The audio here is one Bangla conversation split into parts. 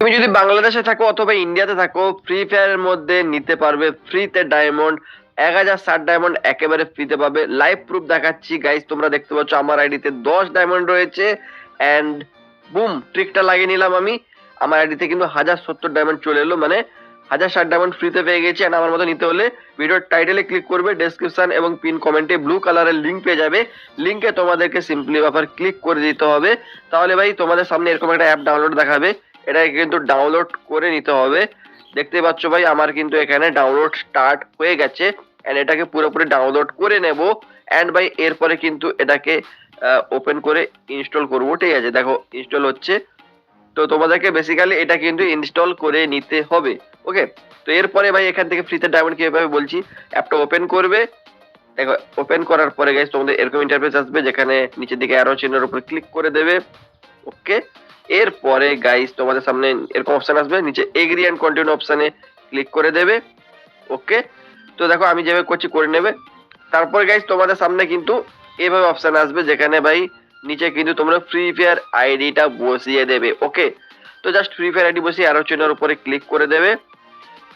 তুমি যদি বাংলাদেশে থাকো অথবা ইন্ডিয়াতে থাকো, ফ্রি ফায়ারের মধ্যে নিতে পারবে ফ্রিতে ডায়মন্ড 1060 ডায়মন্ড একেবারে ফ্রিতে পাবে। লাইভ প্রুফ দেখাচ্ছি গাইস, তোমরা দেখতে পাচ্ছ আমার আইডিতে 10 ডায়মন্ড রয়েছে অ্যান্ড বুম ট্রিকটা লাগিয়ে নিলাম আমি। আমার আইডিতে কিন্তু 1070 ডায়মন্ড চলে এলো, মানে 1060 ডায়মন্ড ফ্রিতে পেয়ে গেছি। অ্যান্ড আমার মতো নিতে হলে ভিডিওর টাইটেলে ক্লিক করবে, ডেসক্রিপশন এবং পিন কমেন্টে ব্লু কালারের লিঙ্ক পেয়ে যাবে। লিঙ্কে তোমাদেরকে সিম্পলি ব্যাপার ক্লিক করে দিতে হবে। তাহলে ভাই তোমাদের সামনে এরকম একটা অ্যাপ ডাউনলোড দেখাবে, এটাকে কিন্তু ডাউনলোড করে নিতে হবে। দেখতে পাচ্ছ ভাই আমার কিন্তু এখানে ডাউনলোড স্টার্ট হয়ে গেছে এন্ড এটাকে পুরোপুরি ডাউনলোড করে নেব। এন্ড ভাই এরপরে কিন্তু এটাকে ওপেন করে ইনস্টল করব। ঠিক আছে, দেখো ইনস্টল হচ্ছে। তো তোমাদেরকে বেসিক্যালি এটা কিন্তু ইনস্টল করে নিতে হবে। ওকে, তো এরপরে ভাই এখান থেকে ফ্রিতে ডায়মন্ড কিভাবে বলছি। অ্যাপটা ওপেন করবে, দেখো ওপেন করার পরে গাইস তোমাদের এরকম ইন্টারফেস আসবে, যেখানে নিচের দিকে অ্যারো চিহ্নের উপর ক্লিক করে দেবে। ওকে, এরপরে গাইস তোমাদের সামনে এরকম অপশন আসবে, নিচে এগ্রি এন্ড কন্টিনিউ অপশনে ক্লিক করে দেবে। ওকে, তো দেখো আমি যেভাবে করছি করে নেবে। তারপরে গাইস তোমাদের সামনে কিন্তু এইভাবে অপশন আসবে, যেখানে ভাই নিচে কিন্তু তোমরা ফ্রি ফায়ার আইডিটা বসিয়ে দেবে। ওকে, তো জাস্ট ফ্রি ফায়ার আইডি বসিয়ে অ্যারো চিহ্নের উপরে ক্লিক করে দেবে।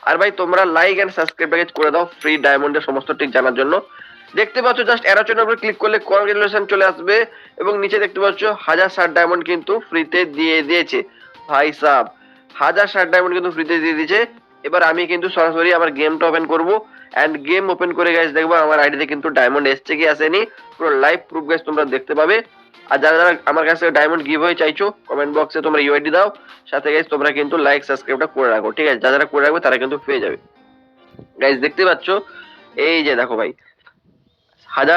আর ভাই তোমরা লাইক এন্ড সাবস্ক্রাইব প্যাকেজ করে দাও ফ্রি ডায়মন্ডের সমস্ত ঠিক জানার জন্য। দেখতে পাচ্ছ জাস্ট অ্যারো চিহ্নের উপরে ক্লিক করলে কনগ্রাচুলেশন চলে আসবে এবং নিচে দেখতে পাচ্ছ 1060 ডায়মন্ড কিন্তু ফ্রিতে দিয়ে দিয়েছে। ভাই সাব 1060 ডায়মন্ড কিন্তু ফ্রিতে দিয়ে দিয়েছে। এবার আমি কিন্তু সরাসরি আমার গেমটা ওপেন করব এন্ড গেম ওপেন করে গাইস দেখবো আমার আইডিতে কিন্তু ডায়মন্ড এসছে কি আসেনি, পুরো লাইভ প্রুফ গাইস তোমরা দেখতে পাবে। আর যারা যারা আমার কাছে ডায়মন্ড গিভ হয়ে চাইছো কমেন্ট বক্সে তোমরা ইউআইডি দাও, সাথে গাইস তোমরা কিন্তু লাইক সাবস্ক্রাইবটা করে রাখো। ঠিক আছে, যারা যারা করে রাখবে তারা কিন্তু পেয়ে যাবে। গাইস দেখতে পাচ্ছ এই যে দেখো ভাই